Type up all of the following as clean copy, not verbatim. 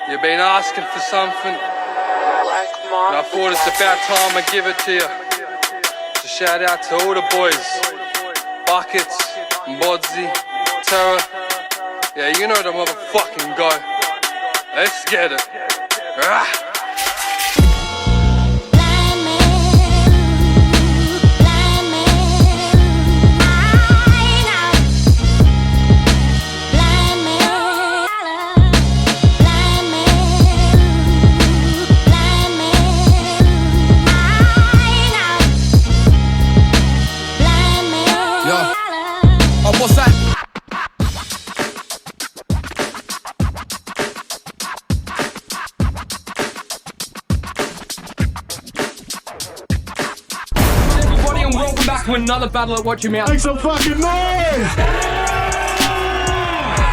You've been asking for something, and I thought it's about time I give it to you. So shout out to all the boys, Buckets, Bodzy, Terror. Yeah, you know the motherfucking go. Let's get it. Rah. What's that? Everybody, and welcome back to another battle at Watch Your Mouth. Make some fucking noise!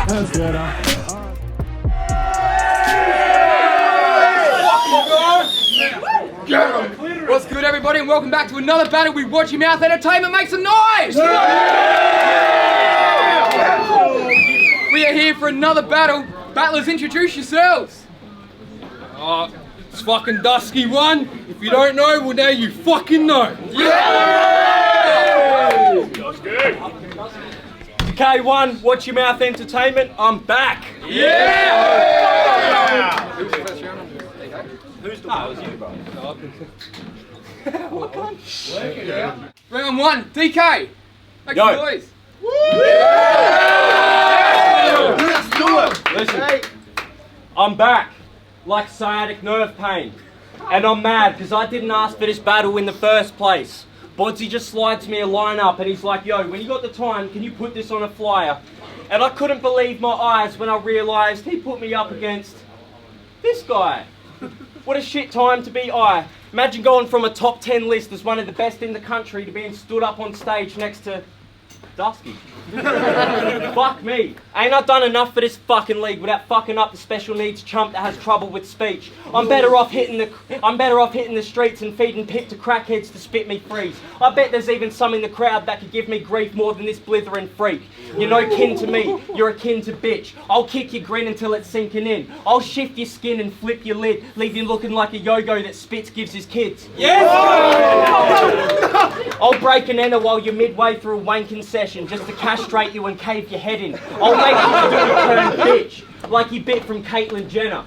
That's good, huh? What's good, everybody, and welcome back to another battle with Watch Your Mouth Entertainment. Make some noise! We are here for another battle. Battlers, introduce yourselves. It's fucking Dusky 1. If you don't know, well now you fucking know. Dekay 1, Watch Your Mouth Entertainment, I'm back. Who's the one? It was you, bro. Round 1, Dkay. Make some noise. Let's do it. Listen, I'm back, like sciatic nerve pain. And I'm mad because I didn't ask for this battle in the first place. Bodzy just slides me a lineup and he's like, yo, when you got the time, can you put this on a flyer? And I couldn't believe my eyes when I realised he put me up against this guy. What a shit time to be I. Imagine going from a top 10 list as one of the best in the country to being stood up on stage next to Dusky. Fuck me. Ain't I done enough for this fucking league without fucking up the special needs chump that has trouble with speech? I'm better off hitting the streets and feeding pip to crackheads to spit me freeze. I bet there's even some in the crowd that could give me grief more than this blithering freak. You're no kin to me, you're akin to bitch. I'll kick your grin until it's sinking in. I'll shift your skin and flip your lid, leave you looking like a yo-yo that Spitz gives his kids. Yes! I'll break an ender while you're midway through a wanking session just to castrate you and cave your head in. I'll make you do a turn bitch, like he bit from Caitlyn Jenner.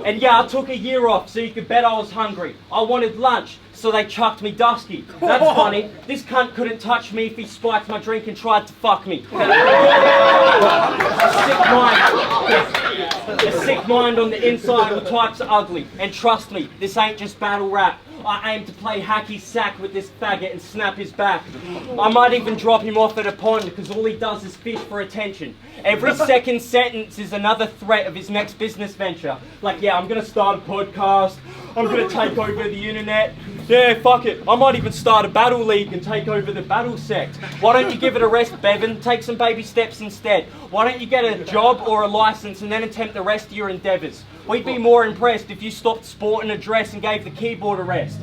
And yeah, I took a year off so you could bet I was hungry. I wanted lunch, so they chucked me Dusky. That's funny. This cunt couldn't touch me if he spiked my drink and tried to fuck me. A sick mind on the inside, all types are ugly. And trust me, this ain't just battle rap. I aim to play hacky sack with this faggot and snap his back. I might even drop him off at a pond because all he does is fish for attention. Every second sentence is another threat of his next business venture. Like, yeah, I'm gonna start a podcast, I'm gonna take over the internet. Yeah, fuck it, I might even start a battle league and take over the battle sect. Why don't you give it a rest, Bevan? Take some baby steps instead. Why don't you get a job or a license and then attempt the rest of your endeavours? We'd be more impressed if you stopped sporting a dress and gave the keyboard a rest.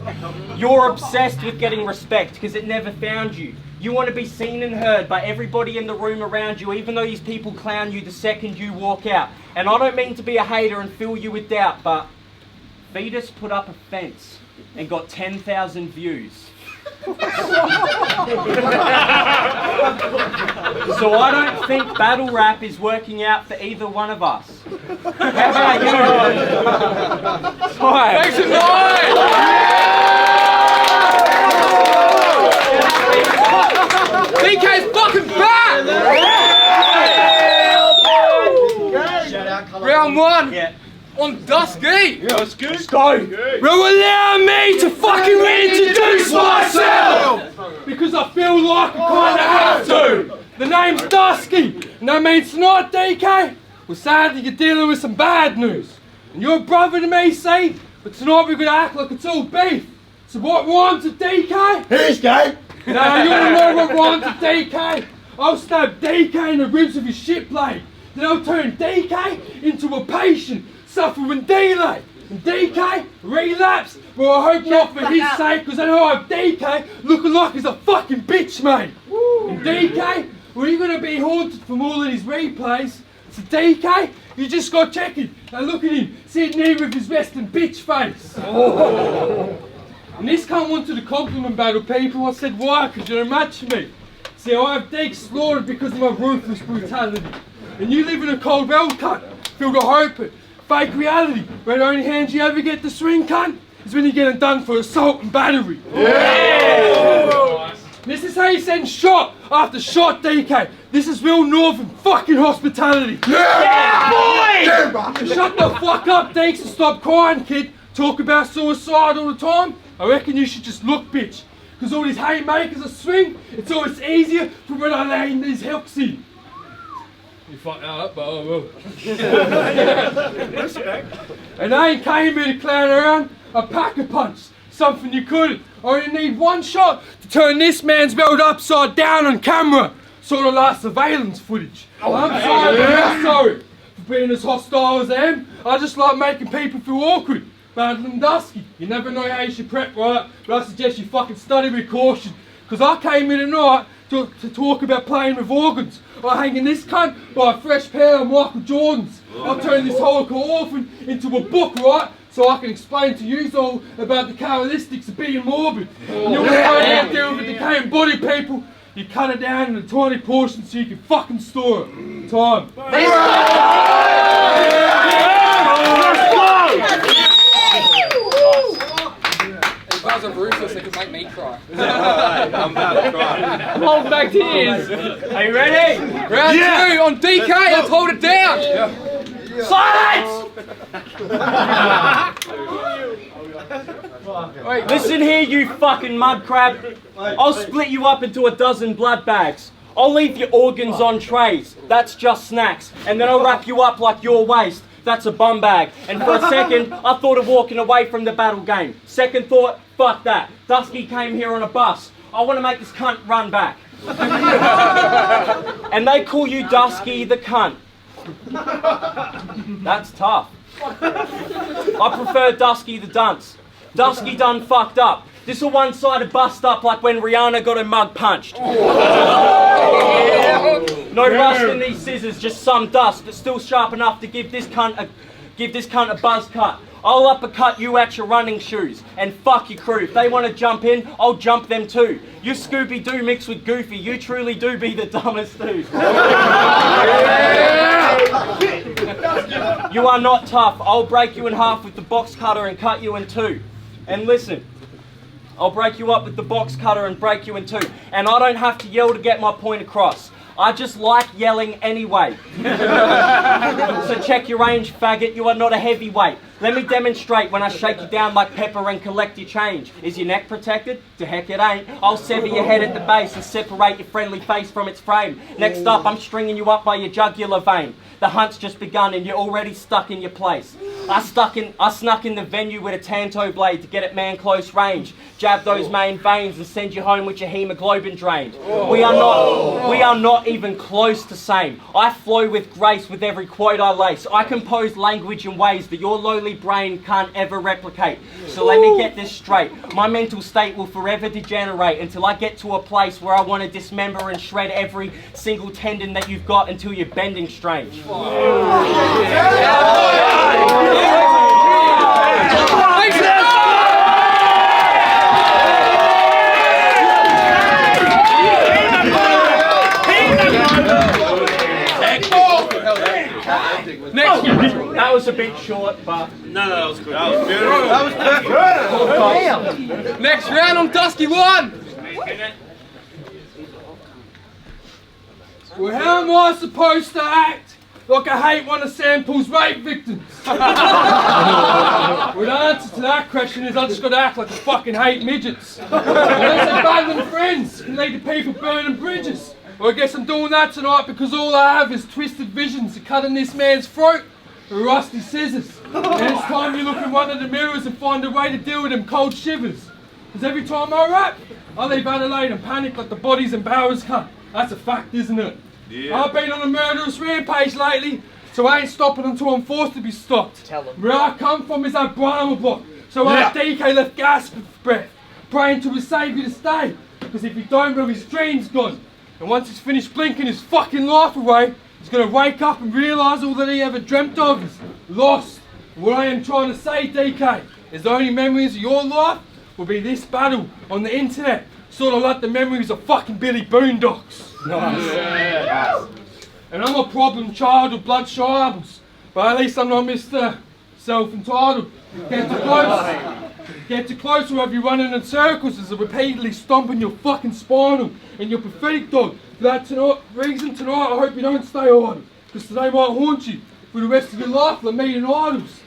You're obsessed with getting respect because it never found you. You want to be seen and heard by everybody in the room around you, even though these people clown you the second you walk out. And I don't mean to be a hater and fill you with doubt, but Fetus put up a fence and got 10,000 views. So I don't think battle rap is working out for either one of us. How about you? Hi. Make some noise! Dkay's fucking back! Round 1. Yeah. On Dusky. Let's go. Well, allow me to fucking reintroduce myself! Because I feel like I kinda have to! The name's Dusky, and that means tonight, Dekay, well sadly you're dealing with some bad news. And you're a brother to me, see? But tonight we're gonna act like it's all beef. So what rhymes with Dekay? He's gay! Now you wanna know what rhymes with Dekay? I'll stab Dekay in the ribs with his shit blade. Then I'll turn Dekay into a patient suffering delay. And Dkay relapse. Well, I hope not for his sake, because I know I have Dkay looking like he's a fucking bitch, mate. And Dkay, well, you're going to be haunted from all of these replays. So Dkay, You just got checking. Now look at him, sitting here with his resting bitch face. And this cunt wanted to compliment battle people. I said, why? Because you're a match for me. See, I have Dkay slaughtered because of my ruthless brutality. And you live in a cold world, cunt, filled with hope and fake reality, where the only hands you ever get to swing, cunt, is when you're getting done for assault and battery. Yeah! This is how you send shot after shot, Dkay. This is real northern fucking hospitality. Yeah, boy! Shut the fuck up, Dkay, and stop crying, kid. Talk about suicide all the time. I reckon you should just look, bitch. Because all these haymakers are swing, it's always easier from when I lay in these hooks in. You fucked that up, but I will. Respect. And I ain't came here to clown around. I pack a punch. Something you couldn't. I only need one shot to turn this man's belt upside down on camera. Sort of like surveillance footage. I'm sorry, but I'm sorry for being as hostile as I am. I just like making people feel awkward. Battling Dusky. You never know how you should prep, right? But I suggest you fucking study with caution. Because I came here tonight to talk about playing with organs. Or hanging this cunt by a fresh pair of Michael Jordans. I'll turn this whole orphan into a book, right? So I can explain to you all about the characteristics of being morbid. And you'll find out there with the decaying body, people. You cut it down in a tiny portion so you can fucking store it. Time. If I was a ruthless, it could make me cry. I'm about to cry. I'm holding back tears. Are you ready? Round 2 on Dkay, let's hold it down. Silence! Listen here, you fucking mud crab. I'll split you up into a dozen blood bags. I'll leave your organs on trays. That's just snacks. And then I'll wrap you up like your waste. That's a bum bag. And for a second, I thought of walking away from the battle game. Second thought, fuck that. Dusky came here on a bus. I want to make this cunt run back. And they call you Dusky the cunt. That's tough. I prefer Dusky the dunce. Dusky done fucked up. This a one-sided bust up like when Rihanna got her mug punched. No rust in these scissors, just some dust, but still sharp enough to give this cunt a buzz cut. I'll uppercut you at your running shoes, and fuck your crew. If they want to jump in, I'll jump them too. You Scooby-Doo mixed with Goofy, you truly do be the dumbest dude. You are not tough. I'll break you in half with the box cutter and cut you in two. And listen, I'll break you up with the box cutter and break you in two. And I don't have to yell to get my point across. I just like yelling anyway. So check your range, faggot, you are not a heavyweight. Let me demonstrate when I shake you down like pepper and collect your change. Is your neck protected? To heck it ain't. I'll sever your head at the base and separate your friendly face from its frame. Next up, I'm stringing you up by your jugular vein. The hunt's just begun and you're already stuck in your place. I snuck in the venue with a tanto blade to get at man close range. Jab those main veins and send you home with your hemoglobin drained. We are not even close to same. I flow with grace with every quote I lace. I compose language in ways that your lowly brain can't ever replicate. So let me get this straight. My mental state will forever degenerate until I get to a place where I want to dismember and shred every single tendon that you've got until you're bending strange. Next, That was a bit short, but No, that was good. That was beautiful. That was perfect. next round on Dusky 1. Well, how am I supposed to act like I hate one of Sample's rape victims? Well, the answer to that question is I just got to act like I fucking hate midgets. Unless they're battling friends can lead to people burning bridges. Well, I guess I'm doing that tonight because all I have is twisted visions of cutting this man's throat with rusty scissors. And it's time you look in one of the mirrors and find a way to deal with them cold shivers. Because every time I rap, I leave Adelaide and panic like the bodies and barrels cut. That's a fact, isn't it? Yeah. I've been on a murderous rampage lately, so I ain't stopping until I'm forced to be stopped. Tell 'em. Where I come from is that Brahma block, so our Dkay left gasping for breath, praying to his saviour to stay, because if he don't, well, his dream's gone. And once he's finished blinking his fucking life away, is going to wake up and realise all that he ever dreamt of is lost. What I am trying to say, Dkay, is the only memories of your life will be this battle on the internet. Sort of like the memories of fucking Billy Boondocks. Nice. Yeah. And I'm a problem child with blood sharbles, but at least I'm not Mr. Self-entitled. Get too close. Get too close, or have you running in circles as I repeatedly stomping your fucking spinal and your pathetic dog. For that reason tonight, I hope you don't stay idle, because today might haunt you for the rest of your life like meeting idols.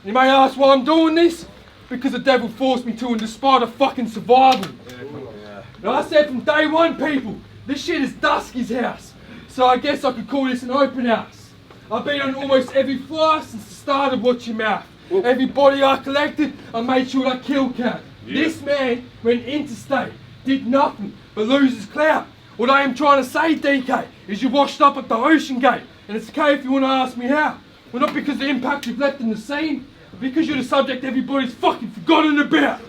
You may ask why I'm doing this, because the devil forced me to, and despite of fucking survival. And I said from day one, people, this shit is Dusky's house, so I guess I could call this an open house. I've been on almost every fly since the start of Watch Your Mouth. Everybody I collected, I made sure I killed count. This man went interstate, did nothing but lose his clout. What I am trying to say, Dkay, is you washed up at the Ocean Gate, and it's okay if you want to ask me how. Well, not because of the impact you've left in the scene, but because you're the subject everybody's fucking forgotten about.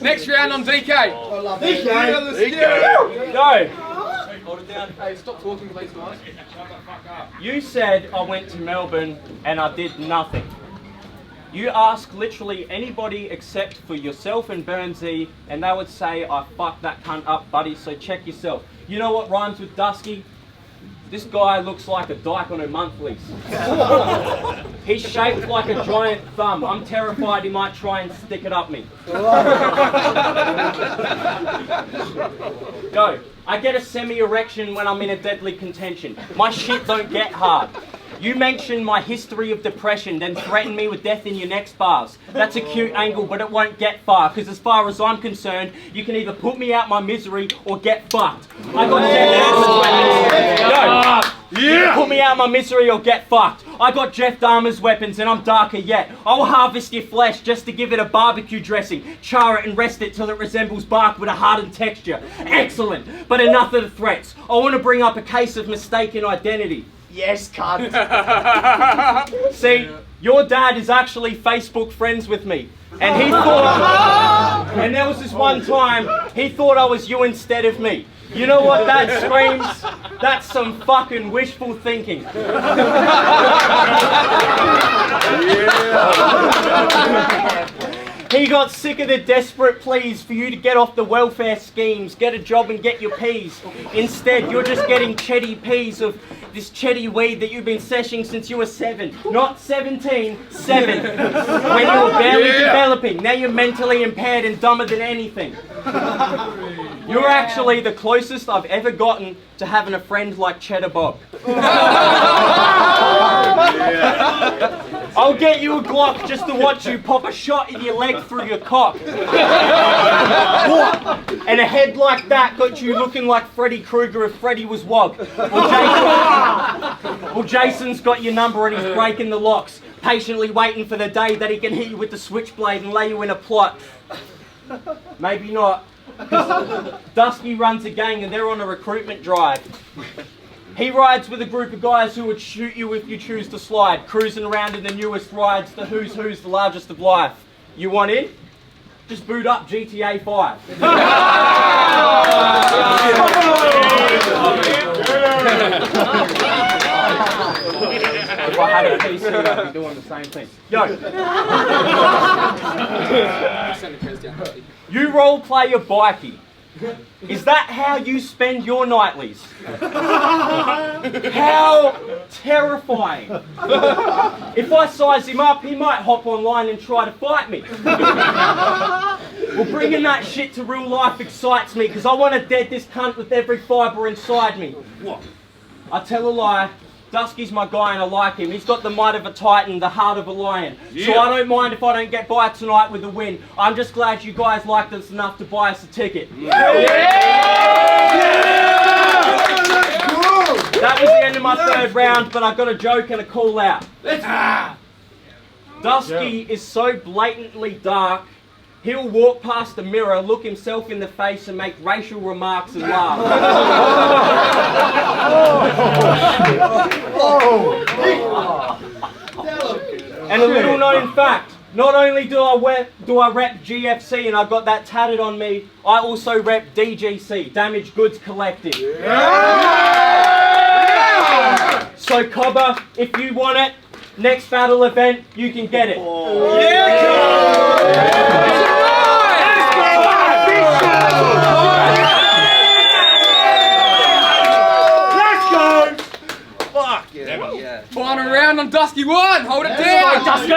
Next round on Dekay. Go. Hey, stop talking, please, guys. You said I went to Melbourne and I did nothing. You ask literally anybody except for yourself and Bodzy, and they would say, I fucked that cunt up, buddy, so check yourself. You know what rhymes with Dusky? This guy looks like a dyke on her monthlies. He's shaped like a giant thumb. I'm terrified he might try and stick it up me. Go. I get a semi-erection when I'm in a deadly contention. My shit don't get hard. You mention my history of depression, then threaten me with death in your next bars. That's a cute angle, but it won't get far, because as far as I'm concerned, you can either put me out my misery or get fucked. I got Jeff Dahmer's weapons. You can put me out my misery or get fucked. I got Jeff Dahmer's weapons and I'm darker yet. I'll harvest your flesh just to give it a barbecue dressing, char it and rest it till it resembles bark with a hardened texture. Excellent, but enough of the threats. I want to bring up a case of mistaken identity. Yes, cunt. See, your dad is actually Facebook friends with me. And he thought, and there was this one time, he thought I was you instead of me. You know what that screams? That's some fucking wishful thinking. He got sick of the desperate pleas for you to get off the welfare schemes, get a job and get your peas. Instead, you're just getting chetty peas of this chetty weed that you've been seshing since you were 7. Not 17, 7. When you were barely developing. Now you're mentally impaired and dumber than anything. You're actually the closest I've ever gotten to having a friend like Cheddar Bob. I'll get you a Glock just to watch you pop a shot in your leg through your cock. And a head like that got you looking like Freddy Krueger if Freddy was Wog. Well, Jason's got your number and he's breaking the locks, patiently waiting for the day that he can hit you with the switchblade and lay you in a plot. Maybe not. Dusky runs a gang and they're on a recruitment drive. He rides with a group of guys who would shoot you if you choose to slide, cruising around in the newest rides, the who's the largest of life. You want in? Just boot up GTA 5. If I had a PC, I'd be doing the same thing. Yo. You role play a bikie. Is that how you spend your nightlies? How terrifying. If I size him up, he might hop online and try to fight me. Well, bringing that shit to real life excites me because I want to dead this cunt with every fibre inside me. What? I tell a lie. Dusky's my guy and I like him. He's got the might of a titan, the heart of a lion. Yeah. So I don't mind if I don't get by tonight with a win. I'm just glad you guys liked us enough to buy us a ticket. Yeah. That was the end of my third round, but I got a joke and a call out. Dusky is so blatantly dark, he'll walk past the mirror, look himself in the face and make racial remarks and laugh. And a little known fact, Not only do I rep GFC and I got that tatted on me, I also rep DGC, Damaged Goods Collective. Yeah! So Cobber, if you want it, next battle event, you can get it. Final round on Dusky 1. Hold it down. Dusky!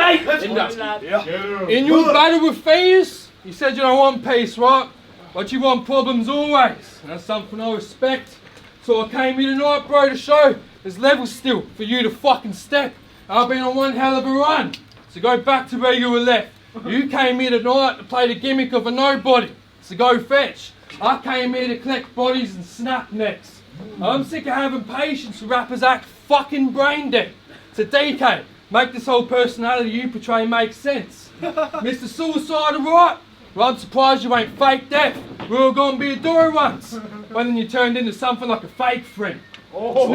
In your battle with Fears, you said you don't want peace, right? But you want problems always. And that's something I respect. So I came here tonight, bro, to show there's levels still for you to fucking step. I've been on one hell of a run. So go back to where you were left. You came here tonight to play the gimmick of a nobody. So go fetch. I came here to collect bodies and snap necks. I'm sick of having patience for rappers act fucking brain dead. So Dekay, make this whole personality you portray make sense. Mr. Suicidal, right? Well, I'm surprised you ain't fake death. We were gonna be adored once. But then you turned into something like a fake friend. I'm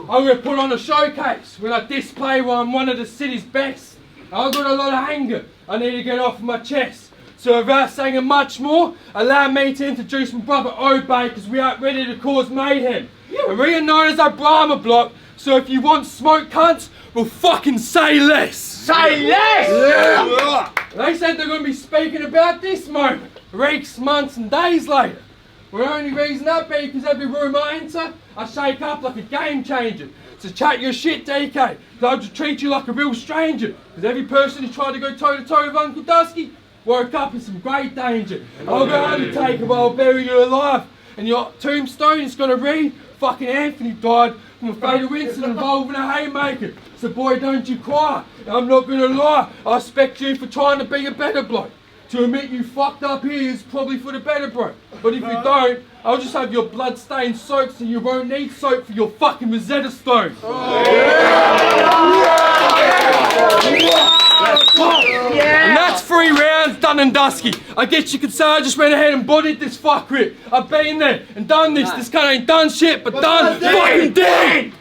gonna put on a showcase when I display why I'm one of the city's best. I've got a lot of anger I need to get off my chest. So without saying much more, allow me to introduce my brother Obey, because we are ready to cause mayhem. And we are known as a Brahma block, so if you want smoke cunts, we'll fucking say less. Say less! Yeah. They said they're going to be speaking about this moment, weeks, months and days later. Well, the only reason that be because every room I enter, I shake up like a game changer. So chat your shit, Dkay, because I'll just treat you like a real stranger. Because every person who tried to go toe to toe with Uncle Dusky woke up in some great danger. I'll go undertaker, but I'll bury you alive. And your tombstone is going to read, fucking Anthony died from a fatal incident involving a haymaker. So boy, don't you cry. I'm not going to lie, I respect you for trying to be a better bloke. To admit you fucked up here is probably for the better, bro. But if you don't, I'll just have your blood stained soap so you won't need soap for your fucking Rosetta Stone. And that's 3 rounds done and dusky. I guess you could say I just went ahead and bodied this fuckwit. I've been there and done this. This cunt ain't done shit, but done fucking dead.